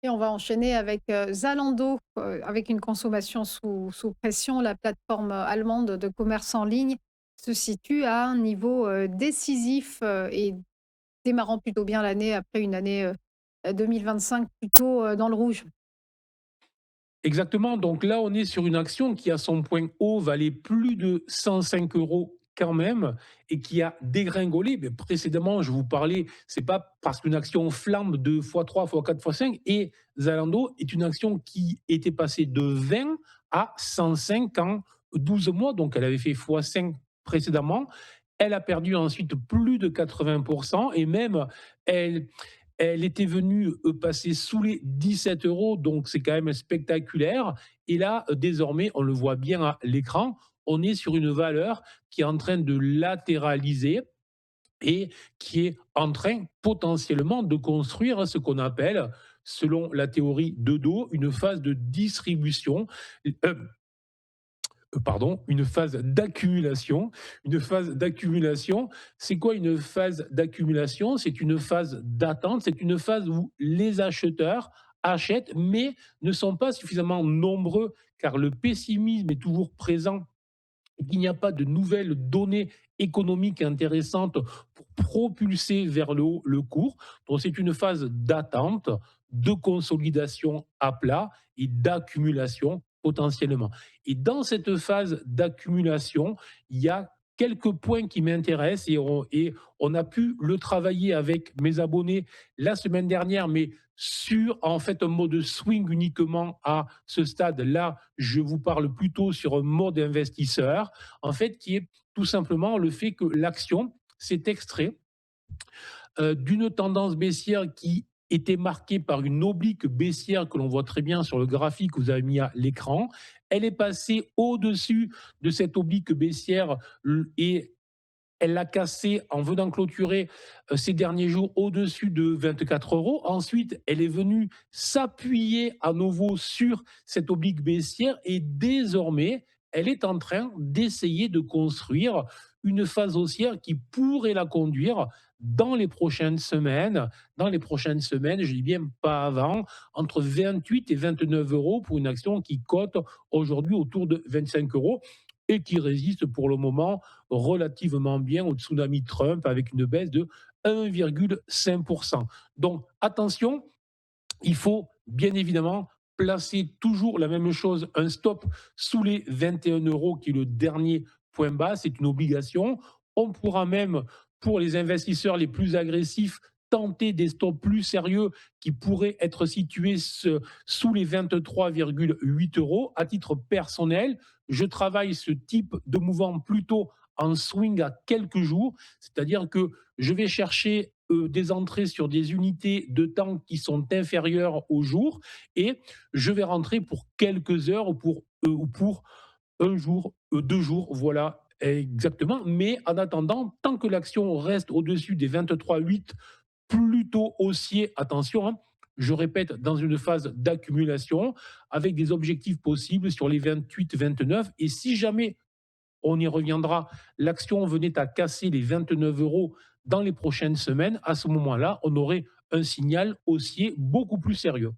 Et on va enchaîner avec, Zalando, avec une consommation sous pression. La plateforme, allemande de commerce en ligne se situe à un niveau, décisif, et démarrant plutôt bien l'année après une année, 2025 plutôt, dans le rouge. Exactement, donc là, on est sur une action qui, à son point haut, valait plus de 105 euros quand même et qui a dégringolé. Mais précédemment, je vous parlais, c'est pas parce qu'une action flambe de x3, x4, x5 et Zalando est une action qui était passée de 20 à 105 en 12 mois, donc elle avait fait x5 précédemment. Elle a perdu ensuite plus de 80% et même elle, elle était venue passer sous les 17 euros, donc c'est quand même spectaculaire. Et là, désormais, on le voit bien à l'écran, on est sur une valeur qui est en train de latéraliser et qui est en train potentiellement de construire ce qu'on appelle, selon la théorie de dos, une phase de distribution, euh, pardon, une phase d'accumulation. Une phase d'accumulation, c'est quoi une phase d'accumulation? C'est une phase d'attente, c'est une phase où les acheteurs achètent, mais ne sont pas suffisamment nombreux car le pessimisme est toujours présent et qu'il n'y a pas de nouvelles données économiques intéressantes pour propulser vers le haut le cours. Donc c'est une phase d'attente, de consolidation à plat et d'accumulation potentiellement. Et dans cette phase d'accumulation, il y a quelques points qui m'intéressent et on a pu le travailler avec mes abonnés la semaine dernière, mais sur en fait un mode swing uniquement à ce stade-là. Je vous parle plutôt sur un mode investisseur, en fait, qui est tout simplement le fait que l'action s'est extrait d'une tendance baissière qui était marquée par une oblique baissière que l'on voit très bien sur le graphique que vous avez mis à l'écran. Elle est passée au-dessus de cette oblique baissière et elle l'a cassé en venant clôturer ces derniers jours au-dessus de 24 euros. Ensuite, elle est venue s'appuyer à nouveau sur cette oblique baissière et désormais, elle est en train d'essayer de construire une phase haussière qui pourrait la conduire dans les prochaines semaines. Dans les prochaines semaines, je dis bien pas avant, entre 28 et 29 euros pour une action qui cote aujourd'hui autour de 25 euros et qui résiste pour le moment relativement bien au tsunami Trump avec une baisse de 1,5%. Donc attention, il faut bien évidemment placer toujours la même chose, un stop sous les 21 euros qui est le dernier point bas, c'est une obligation. On pourra même, pour les investisseurs les plus agressifs, tenter des stops plus sérieux qui pourraient être situés sous les 23,8 euros. À titre personnel, je travaille ce type de mouvement plutôt en swing à quelques jours, c'est-à-dire que je vais chercher des entrées sur des unités de temps qui sont inférieures au jour et je vais rentrer pour quelques heures ou pour un jour, 2 jours, voilà exactement. Mais en attendant, tant que l'action reste au-dessus des 23,8, plutôt haussier, attention, hein, je répète, dans une phase d'accumulation avec des objectifs possibles sur les 28, 29. Et si jamais on y reviendra, l'action venait à casser les 29 euros dans les prochaines semaines, à ce moment-là, on aurait un signal haussier beaucoup plus sérieux.